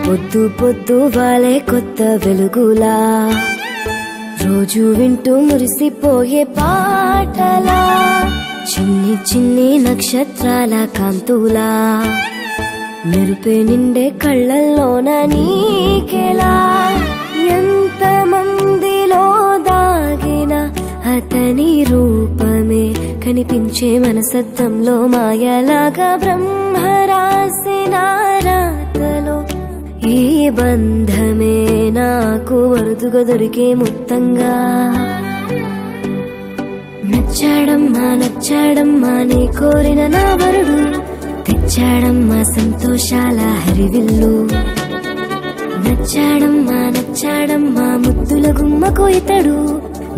పొద్దు పొద్దు వాలే కొత్త వెలుగులా రోజు వింటూ మురిసిపోయే పాటలా చిన్ని చిన్ని నక్షత్రాల కాంతులా మెరుపే నిండే కళ్ళల్లోన నీకెలా ఎంత మందిలో దాగిన అతని రూపమే కనిపించే మనసద్దంలో మాయలాగా బ్రహ్మ రాసిన రాతలో ఈ బంధమే నాకు వరుదుగా దొరికే ముత్తంగా నచ్చాడమ్మా నచ్చాడమ్మా నీ కోరిన నా వరుడు తెచ్చాడమ్మా సంతోషాల హరివిల్లు నచ్చాడమ్మా నచ్చాడమ్మా ముద్దుల గుమ్మకు ఇతడు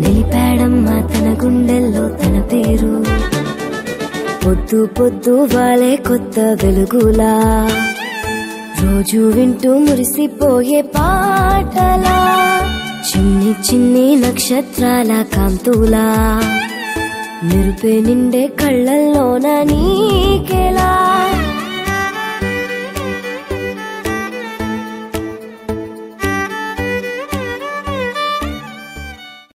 నిలిపాడమ్మా తన గుండెల్లో తన పేరు పొద్దు పొద్దు వాలే కొత్త వెలుగులా రోజు వింటూ మురిసిపోయే పాటలా చిన్ని చిన్ని నక్షత్రాల కాంతులా మెరుపే నిండే కళ్ళల్లోన నీకెలా